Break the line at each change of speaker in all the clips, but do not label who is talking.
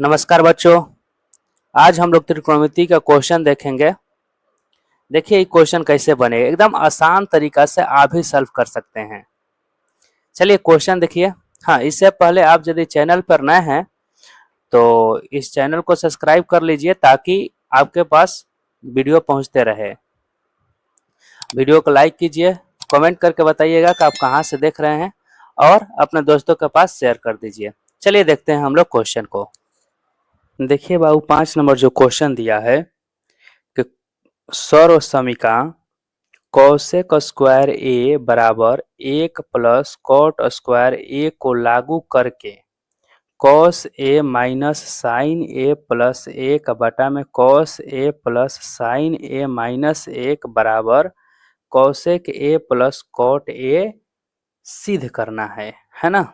नमस्कार बच्चों। आज हम लोग त्रिकोणमिति का क्वेश्चन देखेंगे। देखिए ये क्वेश्चन कैसे बनेगा, एकदम आसान तरीका से आप भी सॉल्व कर सकते हैं। चलिए क्वेश्चन देखिए। हाँ, इससे पहले आप यदि चैनल पर नए हैं तो इस चैनल को सब्सक्राइब कर लीजिए ताकि आपके पास वीडियो पहुंचते रहे। वीडियो को लाइक कीजिए, कमेंट करके बताइएगा कि आप कहाँ से देख रहे हैं और अपने दोस्तों के पास शेयर कर दीजिए। चलिए देखते हैं हम लोग क्वेश्चन को। देखिए बाबू, 5 नंबर जो क्वेश्चन दिया है कि सर्व समीका कॉसेक स्क्वायर ए बराबर 1 प्लस कॉट स्क्वायर ए को लागू करके cos a minus sine a plus 1 बटा में cos a plus sine a minus 1 बराबर cosec a plus cot a सिद्ध करना है ना।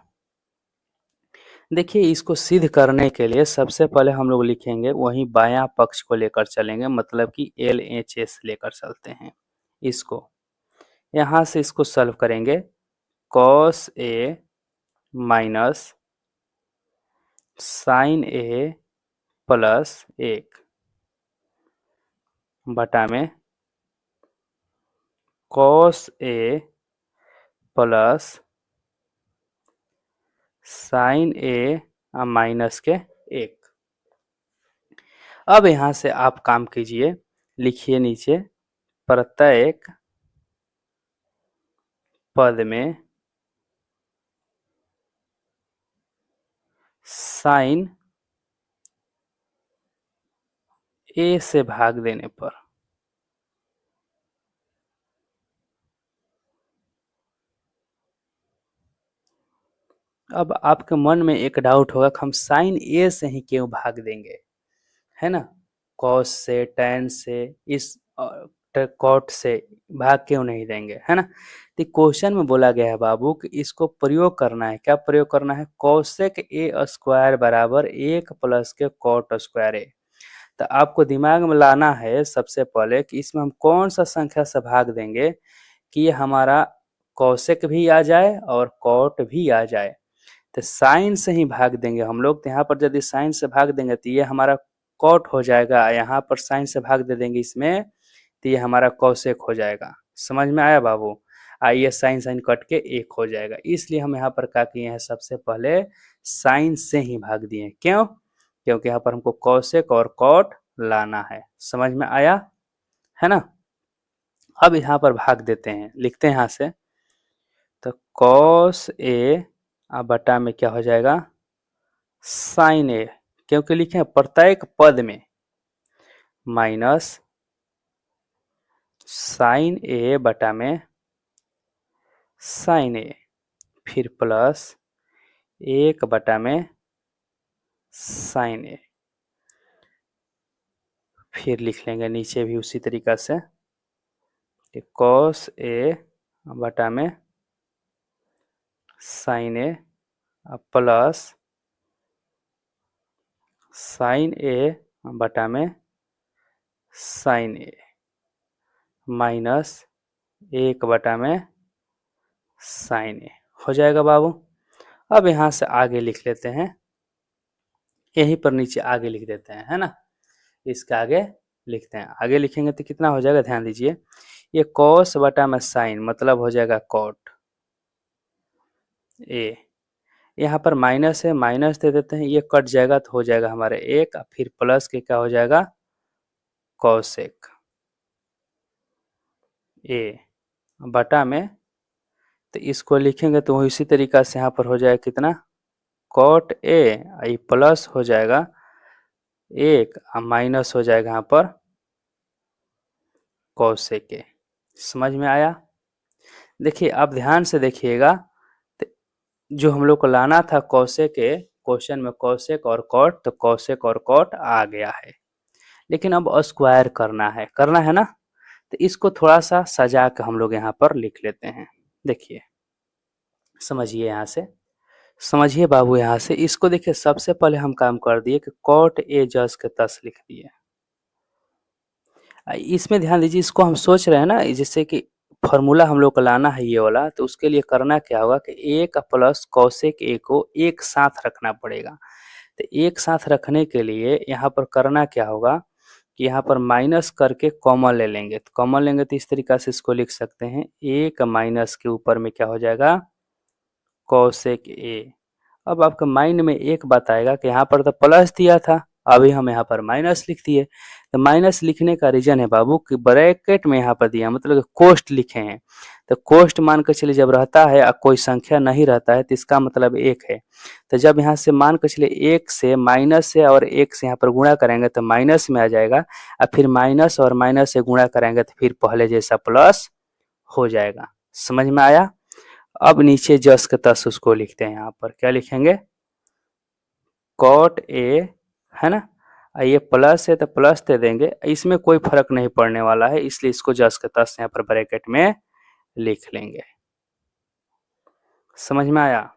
देखिए इसको सिद्ध करने के लिए सबसे पहले हम लोग लिखेंगे वहीं बायां पक्ष को लेकर चलेंगे, मतलब कि LHS लेकर चलते हैं। इसको यहाँ से इसको सॉल्व करेंगे। Cos a minus sine a plus 1 बटा में cos a plus sine a minus के 1। अब यहाँ से आप काम कीजिए, लिखिए नीचे प्रत्येक पद में साइन ए से भाग देने पर अब आपके मन में एक डाउट होगा कि हम साइन ए से ही क्यों भाग देंगे, है ना। कॉस से, टैन से, इस कॉट से भाग क्यों नहीं देंगे, है ना। तो क्वेश्चन में बोला गया है बाबू कि इसको प्रयोग करना है। क्या प्रयोग करना है? कॉसेक ए स्क्वायर बराबर 1 प्लस के कॉट स्क्वायर ए। तो आपको दिमाग में लाना है सबसे पहले कि इसमें हम कौन सा संख्या से भाग देंगे कि ये हमारा कॉसेक भी आ जाए और कॉट भी आ जाए। तो साइन से ही भाग देंगे हम लोग। तो यहाँ पर यदि साइन से भाग देंगे तो ये हमारा कॉट हो जाएगा, यहाँ पर साइन से भाग दे देंगे इसमें तो ये हमारा कॉसेक हो जाएगा। समझ में आया बाबू? आइए साइन साइन कट के 1 हो जाएगा, इसलिए हम यहाँ पर क्या किए हैं, सबसे पहले साइन से ही भाग दिए। क्यों? क्योंकि यहाँ पर हमको कॉसेक और कॉट लाना है। समझ में आया, है ना। अब यहाँ पर भाग देते हैं, लिखते हैं यहाँ से। तो कॉस ए बटा में क्या हो जाएगा, साइन ए, क्योंकि लिखे प्रत्येक पद में माइनस साइन ए बटा में साइन ए, फिर प्लस 1 बटा में साइन ए, फिर लिख लेंगे नीचे भी उसी तरीका से कॉस ए बटा में साइन ए प्लस साइन ए बटा में साइन ए माइनस 1 बटा में साइन ए हो जाएगा बाबू। अब यहाँ से आगे लिख लेते हैं, यहीं पर नीचे आगे लिख देते हैं, है ना। इसके आगे लिखते हैं, आगे लिखेंगे तो कितना हो जाएगा, ध्यान दीजिए। ये कॉस बटा में साइन मतलब हो जाएगा कॉट ए, यहाँ पर माइनस है, माइनस दे देते हैं, ये कट जाएगा तो हो जाएगा हमारे 1, फिर प्लस के क्या हो जाएगा, कॉसेक ए बटा में, तो इसको लिखेंगे तो इसी तरीका से यहाँ पर हो जाएगा कितना, कॉट ए, ये प्लस हो जाएगा 1 माइनस हो जाएगा यहाँ पर कॉसेक ए। समझ में आया? देखिए आप ध्यान से देखिएगा, तो जो हम लोग को लाना था कॉसेक के क्वेश्चन में कॉसेक और कॉट, तो कॉसेक और कॉट आ गया है, लेकिन अब स्क्वायर करना है ना। तो इसको थोड़ा सा सजा के हम लोग यहाँ पर लिख लेते हैं। देखिए समझिए, यहाँ से समझिए बाबू, यहाँ से इसको देखिए, सबसे पहले हम काम कर दिए कि कॉट ए जस के तस लिख दिए। इसमें ध्यान दीजिए, इसको हम सोच रहे हैं ना जैसे कि फॉर्मूला हम लोग को लाना है ये वाला, तो उसके लिए करना क्या होगा कि 1 प्लस कॉसेक ए को एक साथ रखना पड़ेगा। तो एक साथ रखने के लिए यहाँ पर करना क्या होगा कि यहाँ पर माइनस करके कॉमन ले लेंगे। तो कॉमन लेंगे तो इस तरीका से इसको लिख सकते हैं, एक माइनस के ऊपर में क्या हो जाएगा, कोसेक ए। अब आपके माइंड में एक बात आएगा कि यहाँ पर तो प्लस दिया था, अभी हम यहाँ पर माइनस लिख दिए। तो माइनस लिखने का रीजन है बाबू कि ब्रैकेट में यहाँ पर दिया, मतलब कोष्ट लिखे हैं। तो कोष्ट मान के चलिए जब रहता है और कोई संख्या नहीं रहता है तो इसका मतलब एक है। तो जब यहाँ से मान के चलिए एक से माइनस से और एक से यहाँ पर गुणा करेंगे तो माइनस में आ जाएगा, और फिर माइनस और माइनस से गुणा करेंगे तो फिर पहले जैसा प्लस हो जाएगा। समझ में आया? अब नीचे जस के तस उसको लिखते हैं, यहाँ पर क्या लिखेंगे, कॉट ए, है ना, ये प्लस है तो प्लस दे देंगे, इसमें कोई फर्क नहीं पड़ने वाला है, इसलिए इसको जस के तस यहाँ पर ब्रैकेट में लिख लेंगे। समझ में आया?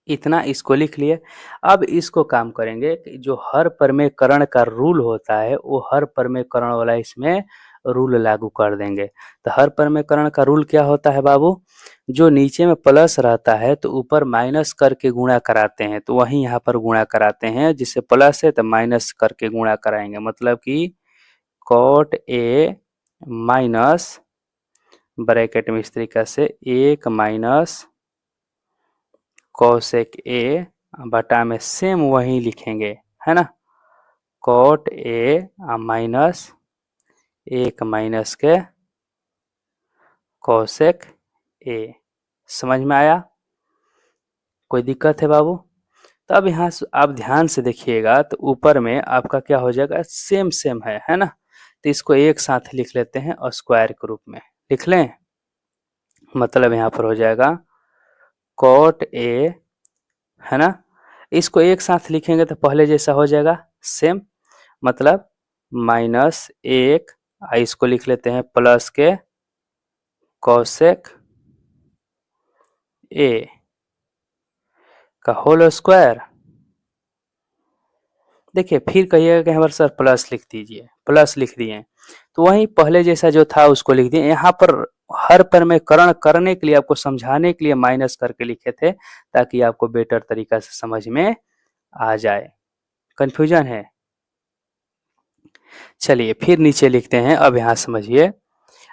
इतना इसको लिख लिए। अब इसको काम करेंगे कि जो हर परमेकरण का रूल होता है वो हर परमेकरण वाला इसमें रूल लागू कर देंगे। तो हर परमेकरण का रूल क्या होता है बाबू, जो नीचे में प्लस रहता है तो ऊपर माइनस करके गुणा कराते हैं, तो वहीं यहाँ पर गुणा कराते हैं, जिससे प्लस है तो माइनस करके गुणा कराएंगे, मतलब कि कॉट ए माइनस ब्रैकेट में इस तरीका से एक माइनस कोसेक ए बटा में सेम वही लिखेंगे, है ना, कॉट ए माइनस एक माइनस के कोसेक ए। समझ में आया? कोई दिक्कत है बाबू? तो अब यहाँ आप ध्यान से देखिएगा तो ऊपर में आपका क्या हो जाएगा, सेम सेम है ना, तो इसको एक साथ लिख लेते हैं और स्क्वायर के रूप में लिख लें। मतलब यहाँ पर हो जाएगा कॉट ए, है ना, इसको एक साथ लिखेंगे तो पहले जैसा हो जाएगा सेम, मतलब माइनस एक, इसको लिख लेते हैं प्लस के कोसेक ए का होल स्क्वायर। देखिए फिर कहिएगा कि यहाँ पर सर प्लस लिख दीजिए, प्लस लिख दिए तो वहीं पहले जैसा जो था उसको लिख दिए। यहाँ पर हर परमेकरण करने के लिए आपको समझाने के लिए माइनस करके लिखे थे ताकि आपको बेटर तरीका से समझ में आ जाए। कंफ्यूजन है? चलिए फिर नीचे लिखते हैं। अब यहाँ समझिए,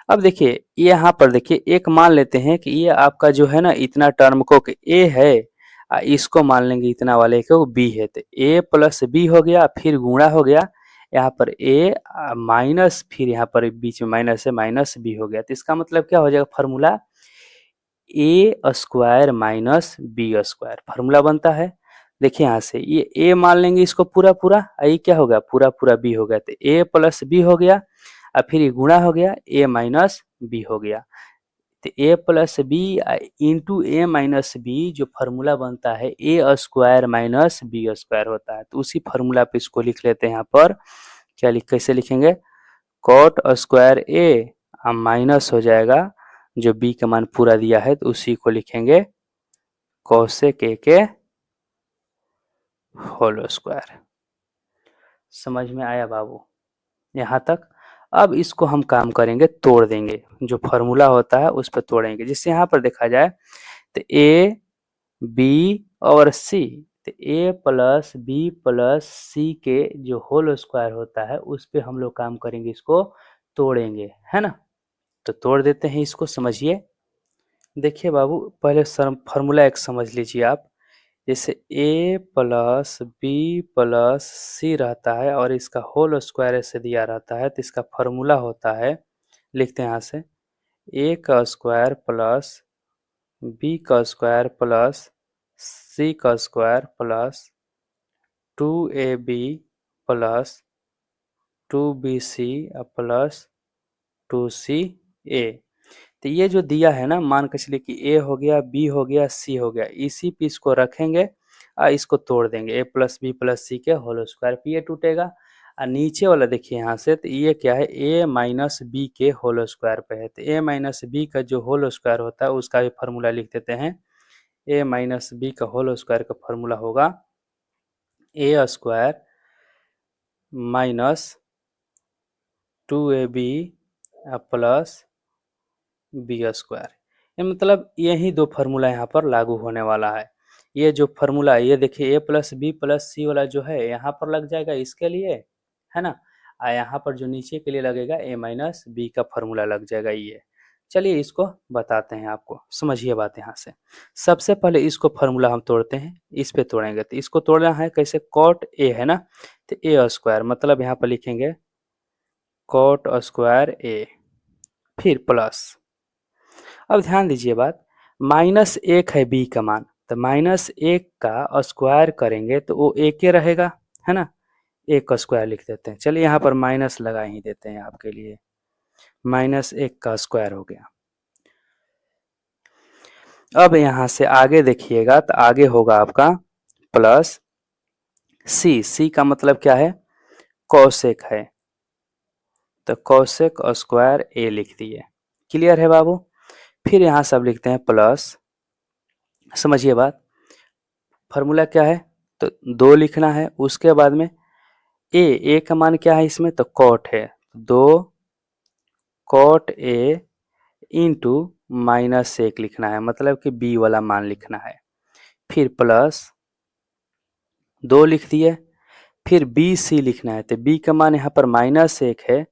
अब देखिए यहाँ पर देखिए एक मान लेते हैं कि ये आपका जो है ना इतना टर्म को ए है, इसको मान लेंगे इतना वाले को बी है, तो ए प्लस बी हो गया, फिर गुणा हो गया यहाँ पर ए माइनस, फिर यहाँ पर बीच में माइनस है, माइनस बी हो गया। तो इसका मतलब क्या हो जाएगा, formula A square minus B square formula बनता है। देखिए यहाँ से ये ए मान लेंगे इसको पूरा पूरा, ये क्या हो गया, पूरा पूरा बी हो गया, तो ए प्लस बी हो गया, और फिर ये गुणा हो गया ए माइनस बी हो गया। तो ए प्लस बी इंटू ए माइनस बी जो फार्मूला बनता है ए स्क्वायर माइनस बी स्क्वायर होता है। तो उसी फार्मूला पे इसको लिख लेते हैं। यहाँ पर क्या कैसे लिखेंगे, कॉट स्क्वायर ए माइनस हो जाएगा जो बी का मान पूरा दिया है, तो उसी को लिखेंगे कोसेक ए के होल स्क्वायर। समझ में आया बाबू यहाँ तक? अब इसको हम काम करेंगे, तोड़ देंगे, जो फॉर्मूला होता है उस पर तोड़ेंगे, जिससे यहाँ पर देखा जाए तो ए बी और सी, तो ए प्लस बी प्लस सी के जो होल स्क्वायर होता है उस पे हम लोग काम करेंगे, इसको तोड़ेंगे, है ना। तो तोड़ देते हैं इसको, समझिए। देखिए बाबू पहले फॉर्मूला एक समझ लीजिए आप, जैसे ए प्लस बी प्लस सी रहता है और इसका होल स्क्वायर ऐसे दिया रहता है, तो इसका फॉर्मूला होता है, लिखते हैं यहाँ से, ए का स्क्वायर प्लस बी का स्क्वायर प्लस सी का square plus 2ab plus 2bc plus 2ca। तो ये जो दिया है ना, मान के चलिए कि ए हो गया, बी हो गया, सी हो गया, इसी पे इसको रखेंगे और इसको तोड़ देंगे, ए प्लस बी प्लस सी के होल स्क्वायर पे ये टूटेगा। और नीचे वाला देखिए यहाँ से, तो ये क्या है, ए माइनस बी के होल स्क्वायर पे है, तो ए माइनस बी का जो होल स्क्वायर होता है उसका भी फार्मूला लिख देते हैं। ए माइनस बी का होल स्क्वायर का फार्मूला होगा A square minus 2ab plus B square. मतलब यही दो फार्मूला यहाँ पर लागू होने वाला है। ये जो फॉर्मूला ये देखिए a प्लस बी प्लस सी वाला जो है यहाँ पर लग जाएगा इसके लिए, है ना। यहाँ पर जो नीचे के लिए लगेगा a माइनस बी का फॉर्मूला लग जाएगा ये। चलिए इसको बताते हैं आपको, समझिए बात यहाँ से। सबसे पहले इसको फॉर्मूला हम तोड़ते हैं, इस पे तोड़ेंगे तो इसको तोड़ना है कैसे, कॉट ए है ना, तो ए स्क्वायर मतलब यहाँ पर लिखेंगे कॉट स्क्वायर ए, फिर प्लस। अब ध्यान दीजिए बात, माइनस एक है बी का मान, तो माइनस एक का स्क्वायर करेंगे तो वो एक ही रहेगा, है ना। एक का स्क्वायर लिख देते हैं, चलिए यहाँ पर माइनस लगा ही देते हैं आपके लिए, माइनस एक का स्क्वायर हो गया। अब यहाँ से आगे देखिएगा तो आगे होगा आपका प्लस सी, सी का मतलब क्या है, कॉसेक है, तो कॉसेक स्क्वायर ए लिख दिए। क्लियर है बाबू। फिर यहाँ सब लिखते हैं प्लस, समझिए बात, फॉर्मूला क्या है, तो दो लिखना है, उसके बाद में ए का मान क्या है इसमें, तो कॉट है, दो कॉट ए इंटू माइनस एक लिखना है, मतलब कि बी वाला मान लिखना है। फिर प्लस दो लिख दिए, फिर बी सी लिखना है, तो बी का मान यहाँ पर माइनस एक है,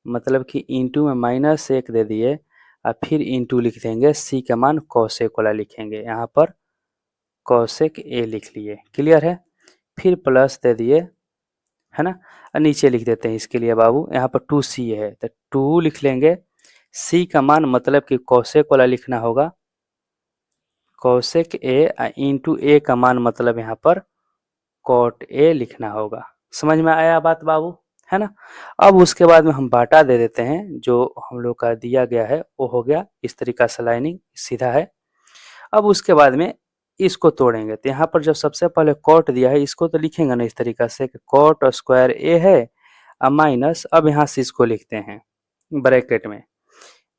मतलब कि इंटू में माइनस एक दे दिए, और फिर इंटू लिख देंगे, सी का मान कॉसेक वाला लिखेंगे, यहाँ पर कॉसेक ए लिख लिए। क्लियर है। फिर प्लस दे दिए, है ना, और नीचे लिख देते हैं इसके लिए बाबू, यहाँ पर टू सी है तो टू लिख लेंगे, सी का मान मतलब कि कॉसेक वाला लिखना होगा, कॉसेक ए इंटू ए का मान मतलब यहाँ पर कॉट ए लिखना होगा। समझ में आया बात बाबू, है ना। अब उसके बाद में हम बाटा दे देते हैं, जो हम लोग का दिया गया है वो हो गया इस तरीका से, लाइनिंग सीधा है। अब उसके बाद में इसको तोड़ेंगे, तो यहाँ पर जब सबसे पहले कॉट दिया है इसको तो लिखेंगे ना इस तरीका से कि कॉट स्क्वायर ए है माइनस, अब यहाँ से इसको लिखते हैं ब्रैकेट में,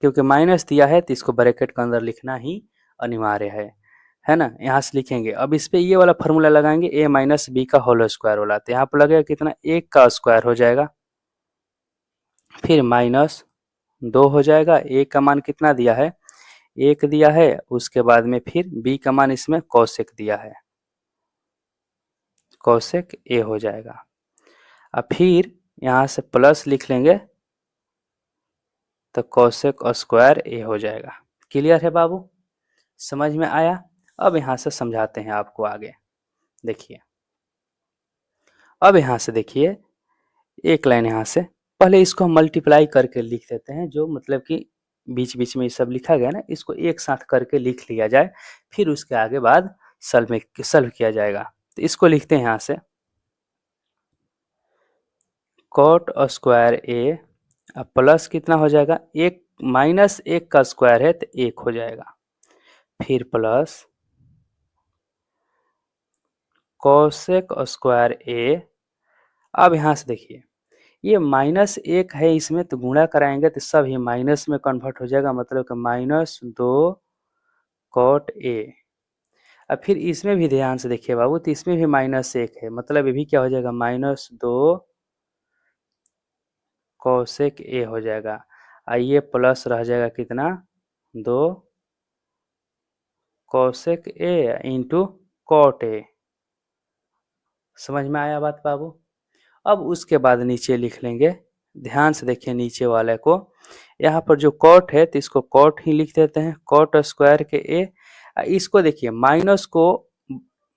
क्योंकि माइनस दिया है तो इसको ब्रैकेट के अंदर लिखना ही अनिवार्य है ना। यहाँ से लिखेंगे, अब इस पे ये वाला फॉर्मूला लगाएंगे ए माइनस बी का होल स्क्वायर वाला, तो यहाँ पर लगेगा कितना, एक का स्क्वायर हो जाएगा, फिर माइनस दो हो जाएगा, ए का मान कितना दिया है, एक दिया है, उसके बाद में फिर बी का मान इसमें कॉसेक दिया है, कॉसेक ए हो जाएगा। अब फिर यहाँ से प्लस लिख लेंगे तो कॉसेक स्क्वायर ए हो जाएगा। क्लियर है बाबू, समझ में आया। अब यहाँ से समझाते हैं आपको आगे, देखिए। अब यहाँ से देखिए एक लाइन यहाँ से, पहले इसको हम मल्टीप्लाई करके लिख देते हैं, जो मतलब कि बीच बीच में ये सब लिखा गया ना, इसको एक साथ करके लिख लिया जाए, फिर उसके आगे बाद सॉल्व किया जाएगा। तो इसको लिखते हैं यहाँ से, कॉट स्क्वायर ए प्लस कितना हो जाएगा, एक माइनस एक का स्क्वायर है तो एक हो जाएगा, फिर प्लस कॉसेक स्क्वायर ए। अब यहाँ से देखिए ये माइनस एक है, इसमें तो गुणा कराएंगे तो सब ही माइनस में कन्वर्ट हो जाएगा, मतलब कि माइनस दो कॉट ए। अब फिर इसमें भी ध्यान से देखिए बाबू, तो इसमें भी माइनस एक है, मतलब ये भी क्या हो जाएगा, माइनस दो कॉसेक ए हो जाएगा, ये प्लस रह जाएगा कितना, दो cosec a into cot a. समझ में आया बात बाबू। अब उसके बाद नीचे लिख लेंगे, ध्यान से देखिए नीचे वाले को, यहाँ पर जो कॉट है तो इसको कॉट ही लिख देते हैं, कॉट स्क्वायर के ए। इसको देखिए माइनस को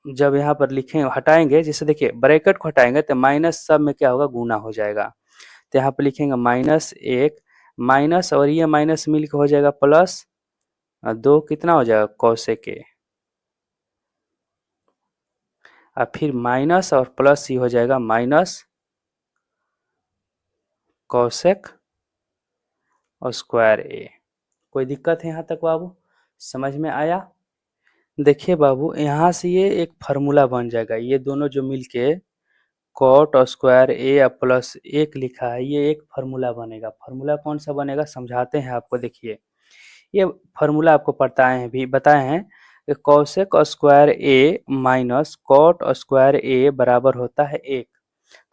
जब यहाँ पर लिखें हटाएंगे, जैसे देखिए ब्रैकेट को हटाएंगे तो माइनस सब में क्या होगा, गुना हो जाएगा, तो यहाँ पर लिखेंगे माइनस एक, माइनस और ये माइनस मिलकर हो जाएगा प्लस दो, कितना हो जाएगा कॉसेक ए, और फिर माइनस और प्लस ही हो जाएगा माइनस कॉसेक स्क्वायर ए। कोई दिक्कत है यहाँ तक बाबू, समझ में आया। देखिए बाबू यहाँ से ये एक फार्मूला बन जाएगा, ये दोनों जो मिलके कॉट स्क्वायर ए प्लस एक लिखा है, ये एक फार्मूला बनेगा। फार्मूला कौन सा बनेगा समझाते हैं आपको, देखिए ये फार्मूला आपको बताए हैं कि कॉसेक स्क्वायर ए माइनस कॉट स्क्वायर ए बराबर होता है एक।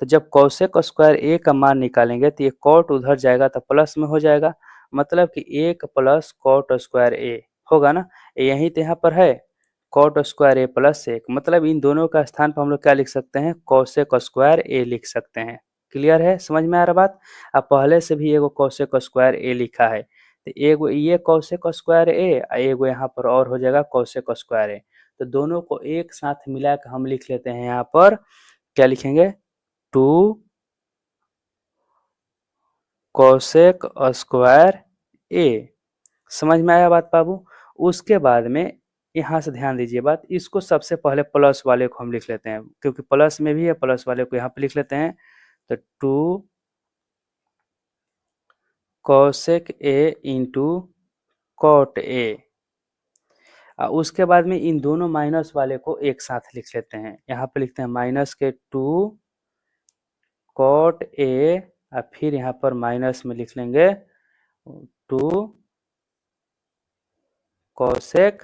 तो जब कॉसेक स्क्वायर ए का मान निकालेंगे तो ये कॉट उधर जाएगा तो प्लस में हो जाएगा, मतलब कि एक प्लस कॉट स्क्वायर ए होगा ना, यही तो यहाँ पर है, कॉट स्क्वायर ए प्लस एक, मतलब इन दोनों का स्थान पर हम लोग क्या लिख सकते हैं, कोसेक स्क्वायर ए लिख सकते हैं। क्लियर है, समझ में आ रहा बात। अब पहले से भी एगो कोसेक स्क्वायर ए लिखा है, तो एगो ये कोसेक स्क्वायर ए, एगो यहाँ पर और हो जाएगा कोसेक स्क्वायर ए। तो दोनों को एक साथ मिला कर हम लिख लेते हैं, यहाँ पर क्या लिखेंगे, 2 कोसेक स्क्वायर ए। समझ में आया बात बाबू। उसके बाद में यहाँ से ध्यान दीजिए बात, इसको सबसे पहले प्लस वाले को हम लिख लेते हैं, क्योंकि प्लस में भी है, प्लस वाले को यहाँ पे लिख लेते हैं। तो 2 cosec a into cot a. उसके बाद में इन दोनों माइनस वाले को एक साथ लिख लेते हैं, यहाँ पे लिखते हैं माइनस के 2 कॉट ए, और फिर यहाँ पर माइनस में लिख लेंगे 2 कोसेक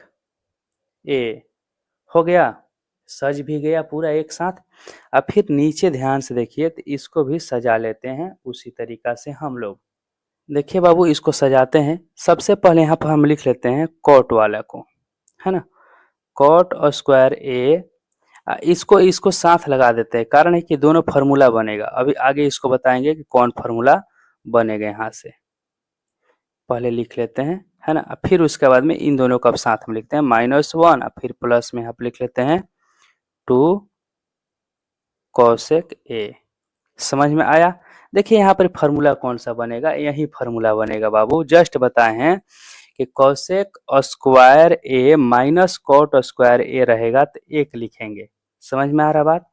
ए। हो गया, सज भी गया पूरा एक साथ। अब फिर नीचे ध्यान से देखिए, तो इसको भी सजा लेते हैं उसी तरीका से हम लोग। देखिए बाबू, इसको सजाते हैं। सबसे पहले यहाँ पर हम लिख लेते हैं कॉट वाला को, है ना, कॉट स्क्वायर ए। इसको इसको साथ लगा देते हैं, कारण है कि दोनों फार्मूला बनेगा। अभी आगे इसको बताएंगे कि कौन फार्मूला बनेगा। यहाँ से पहले लिख लेते हैं, है ना। फिर उसके बाद में इन दोनों को अब साथ में लिखते हैं, -1, और फिर प्लस में यहाँ पे लिख लेते हैं 2 कोसेक ए। समझ में आया। देखिए यहाँ पर फार्मूला कौन सा बनेगा, यही फार्मूला बनेगा बाबू। जस्ट बताए हैं कि कोसेक स्क्वायर ए माइनस कॉट स्क्वायर ए रहेगा, तो एक लिखेंगे। समझ में आ रहा बात।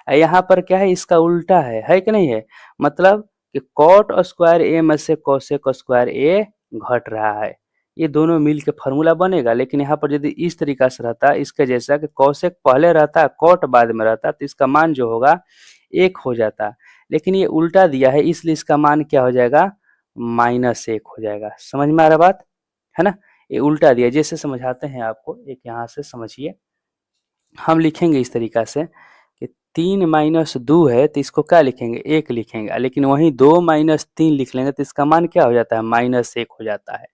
यहाँ पर क्या है, इसका उल्टा है कि नहीं है। मतलब कि कॉट स्क्वायर ए में से कोसेक स्क्वायर ए घट रहा है, ये दोनों मिल के फार्मूला बनेगा। लेकिन यहाँ पर यदि इस तरीका से रहता, इसके जैसा कि कोसेक पहले रहता, कॉट बाद में रहता, तो इसका मान जो होगा एक हो जाता। लेकिन ये उल्टा दिया है, इसलिए इसका मान क्या हो जाएगा, -1 हो जाएगा। समझ में आ रहा बात, है ना। ये उल्टा दिया, जैसे समझाते हैं आपको, एक यहाँ से समझिए। हम लिखेंगे इस तरीका से कि 3 - 2 है, तो इसको क्या लिखेंगे, 1 लिखेंगे। लेकिन वहीं 2 - 3 लिख लेंगे, तो इसका मान क्या हो जाता है, -1 हो जाता है।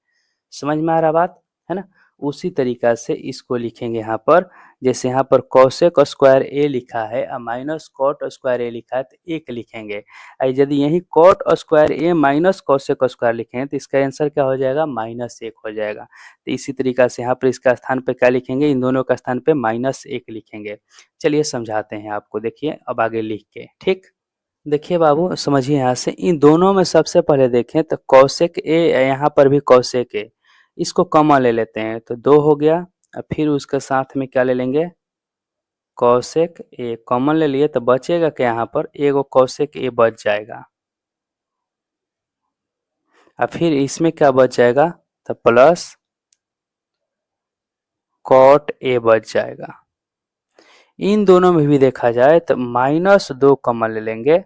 समझ में आ रहा बात, है ना। उसी तरीका से इसको लिखेंगे यहाँ पर, जैसे यहाँ पर कोसेक स्क्वायर ए लिखा है और माइनस कॉट स्क्वायर ए लिखा है, तो 1 लिखेंगे। यदि यही कॉट स्क्वायर ए माइनस कोसेक स्क्वायर लिखें, तो इसका आंसर क्या हो जाएगा, -1 हो जाएगा। तो इसी तरीका से यहाँ पर इसका स्थान पे क्या लिखेंगे, इन दोनों का स्थान पे -1 लिखेंगे। चलिए समझाते हैं आपको, देखिए अब आगे लिख के, ठीक। देखिए बाबू, समझिए यहाँ से, इन दोनों में सबसे पहले देखें तो कौशिक ए, यहाँ पर भी कौशिक ए, इसको कॉमन ले लेते हैं, तो 2 हो गया। और फिर उसके साथ में क्या ले लेंगे, कौशिक ए कॉमन ले लिए, तो बचेगा क्या, यहाँ पर एगो कौशिक ए बच जाएगा। और फिर इसमें क्या बच जाएगा, तो प्लस कॉट ए बच जाएगा। इन दोनों में भी देखा जाए तो -2 कॉमन ले लेंगे,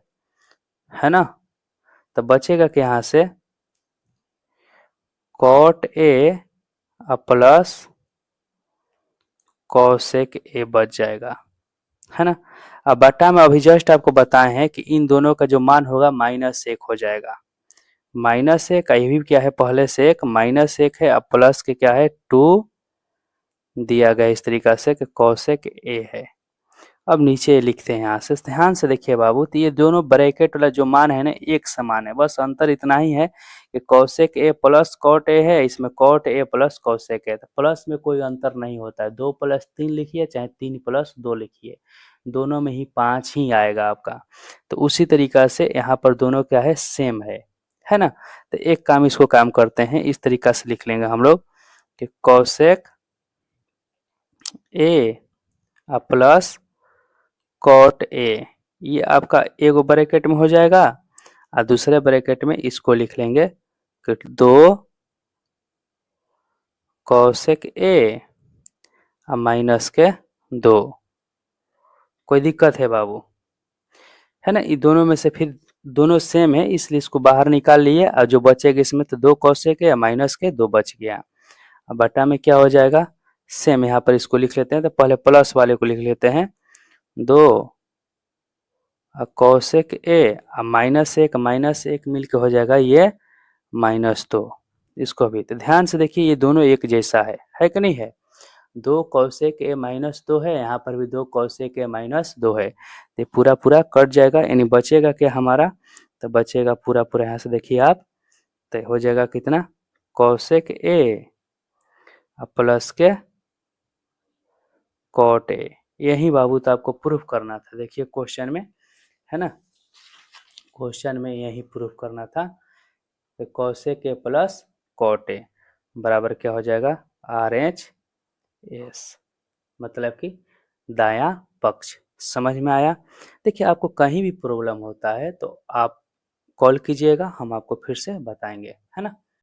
है ना। तो बचेगा कि यहाँ से कॉट ए प्लस कौशिक ए बच जाएगा, है ना। अब बटा में अभी जस्ट आपको बताए हैं कि इन दोनों का जो मान होगा -1 हो जाएगा। -1, ये भी क्या है, पहले से एक -1 है, अब प्लस के क्या है 2 दिया गया इस तरीका से कि कौशिक ए है। अब नीचे लिखते हैं, यहाँ से ध्यान से देखिए बाबू, तो ये दोनों ब्रैकेट वाला जो मान है ना, एक समान है। बस अंतर इतना ही है कि कौशिक ए प्लस कॉट ए है, इसमें कॉट ए प्लस कौशिक है। तो प्लस में कोई अंतर नहीं होता है, 2 + 3 लिखिए चाहे 3 + 2 लिखिए, दोनों में ही 5 ही आएगा आपका। तो उसी तरीका से यहाँ पर दोनों क्या है, सेम है ना। तो एक काम इसको काम करते हैं, इस तरीका से लिख लेंगे हम लोग कि कौशिक ए प्लस कॉट ए, ये आपका एगो ब्रैकेट में हो जाएगा, और दूसरे ब्रैकेट में इसको लिख लेंगे कि 2 कौशिक ए -2। कोई दिक्कत है बाबू, है ना। ये दोनों में से फिर दोनों सेम है, इसलिए इसको बाहर निकाल लिए, और जो बचेगा इसमें तो 2 कौशिक है -2 बच गया। अब बटा में क्या हो जाएगा, सेम। यहाँ पर इसको लिख लेते हैं, तो पहले प्लस वाले को लिख लेते हैं 2 कौशिक ए -1 मिलके हो जाएगा ये -2। इसको भी तो ध्यान से देखिए, ये दोनों एक जैसा है कि नहीं है। 2 कॉसेक ए माइनस 2 है, यहाँ पर भी 2 कॉसेक ए माइनस 2 है। तो पूरा पूरा कट जाएगा, यानी बचेगा क्या हमारा, तो बचेगा पूरा पूरा, यहाँ से देखिए आप, तो हो जाएगा कितना, कॉसेक ए प्लस के कॉट ए। यही बाबू तो आपको प्रूफ करना था, देखिए क्वेश्चन में, है ना, क्वेश्चन में यही प्रूफ करना था। तो cosec a plus cot a बराबर क्या हो जाएगा, आर एच एस, मतलब कि दायां पक्ष। समझ में आया। देखिए आपको कहीं भी प्रॉब्लम होता है तो आप कॉल कीजिएगा, हम आपको फिर से बताएंगे, है ना।